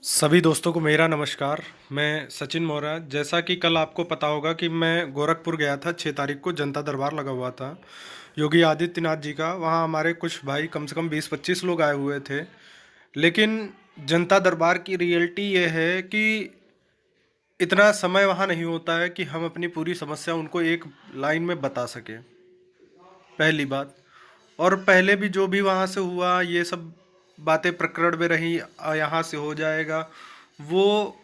सभी दोस्तों को मेरा नमस्कार। मैं सचिन मौर्य। जैसा कि कल आपको पता होगा कि मैं गोरखपुर गया था। 6 तारीख को जनता दरबार लगा हुआ था योगी आदित्यनाथ जी का। वहाँ हमारे कुछ भाई कम से कम 20-25 लोग आए हुए थे। लेकिन जनता दरबार की रियलिटी ये है कि इतना समय वहाँ नहीं होता है कि हम अपनी पूरी समस्या उनको एक लाइन में बता सकें, पहली बात। और पहले भी जो भी वहाँ से हुआ ये सब बातें प्रकरण में रही, यहाँ से हो जाएगा, वो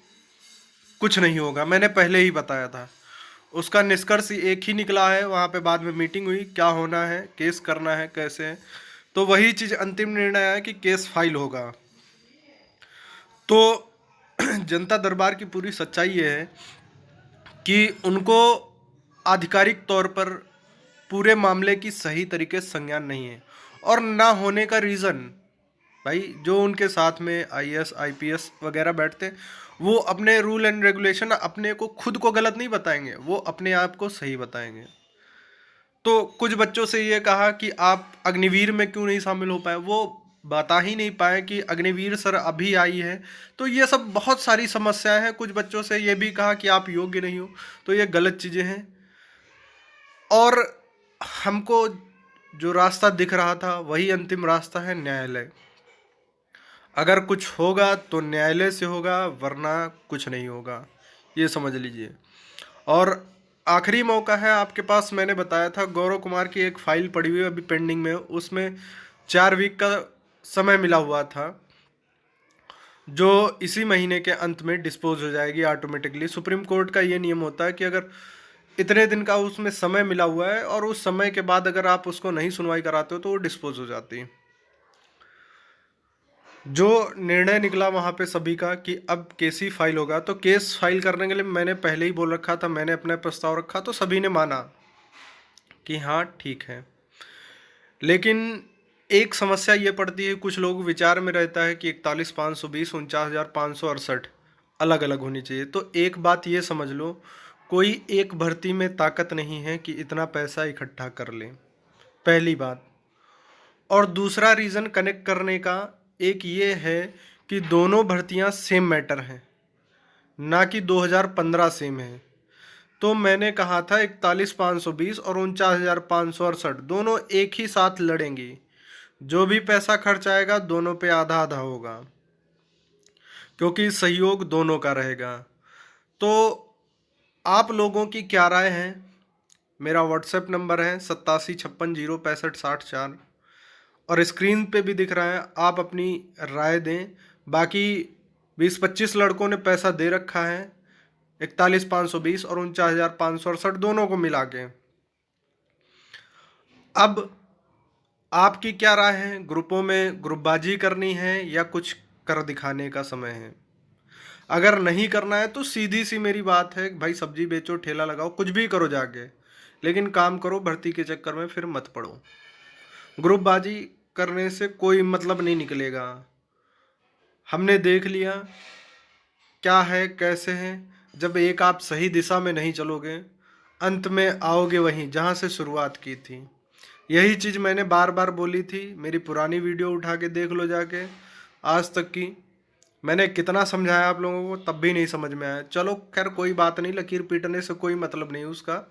कुछ नहीं होगा। मैंने पहले ही बताया था। उसका निष्कर्ष एक ही निकला है। वहाँ पे बाद में मीटिंग हुई, क्या होना है, केस करना है, कैसे है। तो वही चीज़ अंतिम निर्णय है कि केस फाइल होगा। तो जनता दरबार की पूरी सच्चाई ये है कि उनको आधिकारिक तौर पर पूरे मामले की सही तरीके से संज्ञान नहीं है। और ना होने का रीज़न, भाई जो उनके साथ में आईएएस आईपीएस वगैरह बैठते हैं, वो अपने रूल एंड रेगुलेशन अपने को खुद को गलत नहीं बताएंगे, वो अपने आप को सही बताएंगे। तो कुछ बच्चों से ये कहा कि आप अग्निवीर में क्यों नहीं शामिल हो पाए, वो बता ही नहीं पाए कि अग्निवीर सर अभी आई है। तो ये सब बहुत सारी समस्याएं हैं। कुछ बच्चों से ये भी कहा कि आप योग्य नहीं हो। तो ये गलत चीज़ें हैं। और हमको जो रास्ता दिख रहा था वही अंतिम रास्ता है, न्यायालय। अगर कुछ होगा तो न्यायालय से होगा, वरना कुछ नहीं होगा, ये समझ लीजिए। और आखिरी मौका है आपके पास। मैंने बताया था गौरव कुमार की एक फाइल पड़ी हुई है अभी पेंडिंग में, उसमें 4 वीक का समय मिला हुआ था, जो इसी महीने के अंत में डिस्पोज हो जाएगी ऑटोमेटिकली। सुप्रीम कोर्ट का ये नियम होता है कि अगर इतने दिन का उसमें समय मिला हुआ है और उस समय के बाद अगर आप उसको नहीं सुनवाई कराते हो तो वो डिस्पोज हो जाती है। जो निर्णय निकला वहाँ पे सभी का कि अब केस ही फाइल होगा, तो केस फाइल करने के लिए मैंने पहले ही बोल रखा था, मैंने अपना प्रस्ताव रखा, तो सभी ने माना कि हाँ ठीक है। लेकिन एक समस्या ये पड़ती है, कुछ लोग विचार में रहता है कि 41,520 49,568 अलग अलग होनी चाहिए। तो एक बात ये समझ लो, कोई एक भर्ती में ताकत नहीं है कि इतना पैसा इकट्ठा कर ले, पहली बात। और दूसरा रीज़न कनेक्ट करने का एक ये है कि दोनों भर्तियां सेम मैटर हैं, ना कि 2015 सेम है। तो मैंने कहा था 41,520 और 49,568 दोनों एक ही साथ लड़ेंगी। जो भी पैसा खर्च आएगा दोनों पे आधा आधा होगा, क्योंकि सहयोग दोनों का रहेगा। तो आप लोगों की क्या राय है? मेरा व्हाट्सएप नंबर है 8756 065 60 4, और स्क्रीन पे भी दिख रहा है। आप अपनी राय दें। बाकी 20-25 लड़कों ने पैसा दे रखा है, 41,520 और 49,568 दोनों को मिला के। अब आपकी क्या राय है? ग्रुपों में ग्रुपबाजी करनी है या कुछ कर दिखाने का समय है? अगर नहीं करना है तो सीधी सी मेरी बात है, भाई सब्जी बेचो, ठेला लगाओ, कुछ भी करो जाके, लेकिन काम करो। भर्ती के चक्कर में फिर मत पड़ो। ग्रुपबाजी करने से कोई मतलब नहीं निकलेगा। हमने देख लिया क्या है कैसे है। जब एक आप सही दिशा में नहीं चलोगे, अंत में आओगे वहीं जहाँ से शुरुआत की थी। यही चीज़ मैंने बार बार बोली थी। मेरी पुरानी वीडियो उठा के देख लो जाके, आज तक की। मैंने कितना समझाया आप लोगों को, तब भी नहीं समझ में आया। चलो खैर कोई बात नहीं, लकीर पीटने से कोई मतलब नहीं उसका।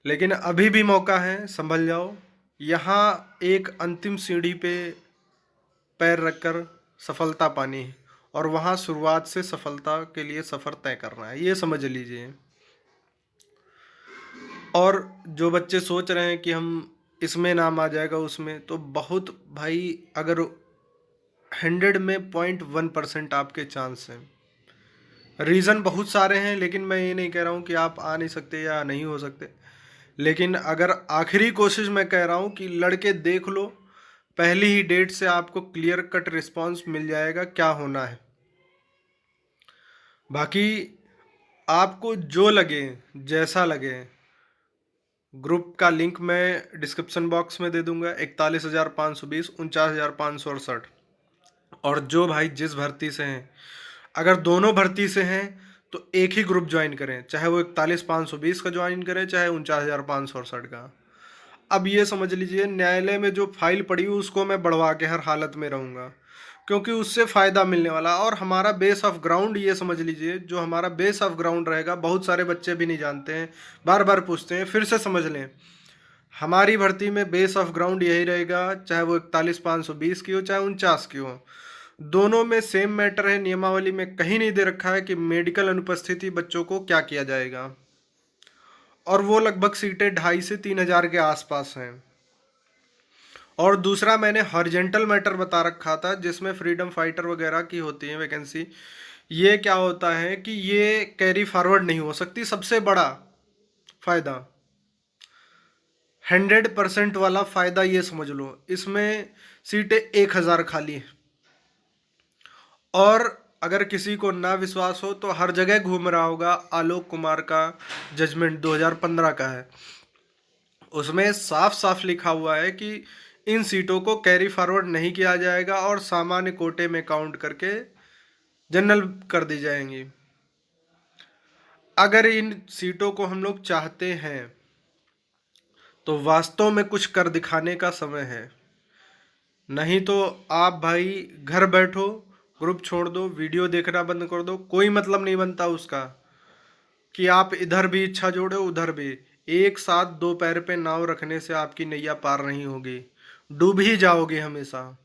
लेकिन अभी भी मौका है, संभल जाओ। यहाँ एक अंतिम सीढ़ी पे पैर रखकर सफलता पानी है, और वहाँ शुरुआत से सफलता के लिए सफ़र तय करना है, ये समझ लीजिए। और जो बच्चे सोच रहे हैं कि हम इसमें नाम आ जाएगा उसमें, तो बहुत भाई, अगर 100 में 0.1% आपके चांस हैं। रीज़न बहुत सारे हैं, लेकिन मैं ये नहीं कह रहा हूँ कि आप आ नहीं सकते या नहीं हो सकते। लेकिन अगर आखिरी कोशिश मैं कह रहा हूँ कि लड़के देख लो, पहली ही डेट से आपको क्लियर कट रिस्पांस मिल जाएगा क्या होना है। बाकी आपको जो लगे, जैसा लगे, ग्रुप का लिंक मैं डिस्क्रिप्शन बॉक्स में दे दूंगा। 41,520 49,568। और जो भाई जिस भर्ती से हैं, अगर दोनों भर्ती से हैं तो एक ही ग्रुप ज्वाइन करें, चाहे वो 41,520 का ज्वाइन करें, चाहे 49,568 का। अब ये समझ लीजिए, न्यायालय में जो फाइल पड़ी हुई उसको मैं बढ़वा के हर हालत में रहूँगा। क्योंकि उससे फ़ायदा मिलने वाला है। और हमारा बेस ऑफ ग्राउंड ये समझ लीजिए, जो हमारा बेस ऑफ ग्राउंड रहेगा, बहुत सारे बच्चे भी नहीं जानते हैं, बार बार पूछते हैं, फिर से समझ लें। हमारी भर्ती में बेस ऑफ ग्राउंड यही रहेगा, चाहे वो 41,520 की हो, चाहे 49 की हो। दोनों में सेम मैटर है। नियमावली में कहीं नहीं दे रखा है कि मेडिकल अनुपस्थिति बच्चों को क्या किया जाएगा। और वो लगभग सीटें 2,500 से 3,000 के आसपास हैं। और दूसरा मैंने हॉरिजेंटल मैटर बता रखा था, जिसमें फ्रीडम फाइटर वगैरह की होती है वैकेंसी। ये क्या होता है कि ये कैरी फॉरवर्ड नहीं हो सकती। सबसे बड़ा फायदा 100% वाला फायदा ये समझ लो, इसमें सीटें 1,000 खाली हैं। और अगर किसी को ना विश्वास हो तो हर जगह घूम रहा होगा, आलोक कुमार का जजमेंट 2015 का है, उसमें साफ साफ लिखा हुआ है कि इन सीटों को कैरी फॉरवर्ड नहीं किया जाएगा और सामान्य कोटे में काउंट करके जनरल कर दी जाएंगी। अगर इन सीटों को हम लोग चाहते हैं तो वास्तव में कुछ कर दिखाने का समय है। नहीं तो आप भाई घर बैठो, ग्रुप छोड़ दो, वीडियो देखना बंद कर दो, कोई मतलब नहीं बनता उसका कि आप इधर भी इच्छा जोड़े उधर भी। एक साथ दो पैर पे नाव रखने से आपकी नैया पार नहीं होगी, डूब ही जाओगे हमेशा।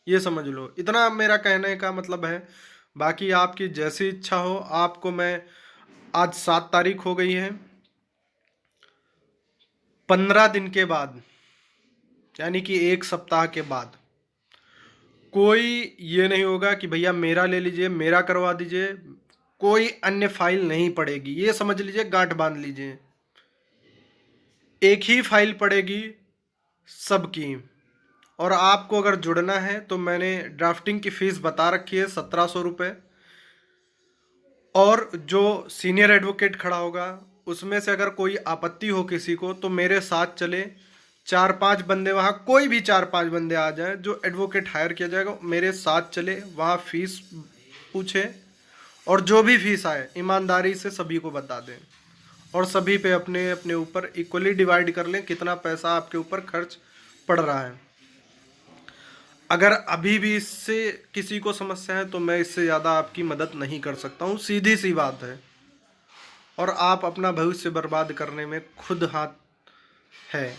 ये समझ लो, इतना मेरा कहने का मतलब है। बाकी आपकी जैसी इच्छा हो। आपको मैं आज 7 तारीख हो गई है, 15 दिन के बाद, यानी कि 1 सप्ताह के बाद कोई ये नहीं होगा कि भैया मेरा ले लीजिए, मेरा करवा दीजिए, कोई अन्य फाइल नहीं पड़ेगी। ये समझ लीजिए, गांठ बांध लीजिए, एक ही फाइल पड़ेगी सबकी। और आपको अगर जुड़ना है तो मैंने ड्राफ्टिंग की फ़ीस बता रखी है, 1,700 रुपये। और जो सीनियर एडवोकेट खड़ा होगा उसमें से अगर कोई आपत्ति हो किसी को तो मेरे साथ चले, 4-5 बंदे वहाँ, कोई भी 4-5 बंदे आ जाएं, जो एडवोकेट हायर किया जाएगा मेरे साथ चले, वहाँ फीस पूछे और जो भी फीस आए ईमानदारी से सभी को बता दें। और सभी पे अपने अपने ऊपर इक्वली डिवाइड कर लें कितना पैसा आपके ऊपर खर्च पड़ रहा है। अगर अभी भी इससे किसी को समस्या है तो मैं इससे ज़्यादा आपकी मदद नहीं कर सकता हूँ, सीधी सी बात है। और आप अपना भविष्य बर्बाद करने में खुद हाथ है,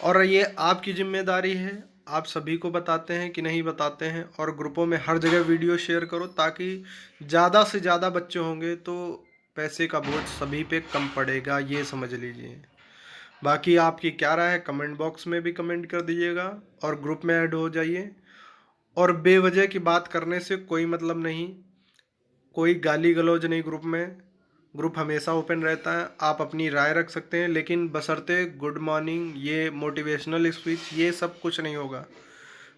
और ये आपकी जिम्मेदारी है। आप सभी को बताते हैं कि नहीं बताते हैं। और ग्रुपों में हर जगह वीडियो शेयर करो, ताकि ज़्यादा से ज़्यादा बच्चे होंगे तो पैसे का बोझ सभी पे कम पड़ेगा, ये समझ लीजिए। बाकी आपकी क्या राय है कमेंट बॉक्स में भी कमेंट कर दीजिएगा, और ग्रुप में ऐड हो जाइए। और बेवजह की बात करने से कोई मतलब नहीं, कोई गाली गलौज नहीं ग्रुप में। ग्रुप हमेशा ओपन रहता है, आप अपनी राय रख सकते हैं, लेकिन बशर्ते गुड मॉर्निंग, ये मोटिवेशनल स्पीच, ये सब कुछ नहीं होगा।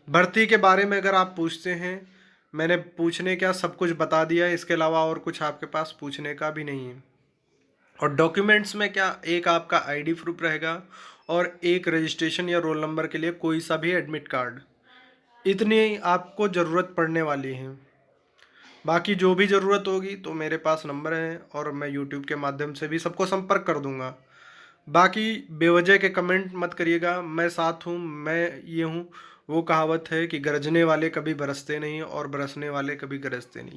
भर्ती के बारे में अगर आप पूछते हैं, मैंने पूछने क्या सब कुछ बता दिया है, इसके अलावा और कुछ आपके पास पूछने का भी नहीं है। और डॉक्यूमेंट्स में क्या, एक आपका आईडी प्रूफ रहेगा और एक रजिस्ट्रेशन या रोल नंबर के लिए कोई सा भी एडमिट कार्ड, इतनी आपको ज़रूरत पड़ने वाली है। बाकी जो भी ज़रूरत होगी तो मेरे पास नंबर है, और मैं यूट्यूब के माध्यम से भी सबको संपर्क कर दूंगा। बाकी बेवजह के कमेंट मत करिएगा, मैं साथ हूँ, मैं ये हूँ। वो कहावत है कि गरजने वाले कभी बरसते नहीं और बरसने वाले कभी गरजते नहीं।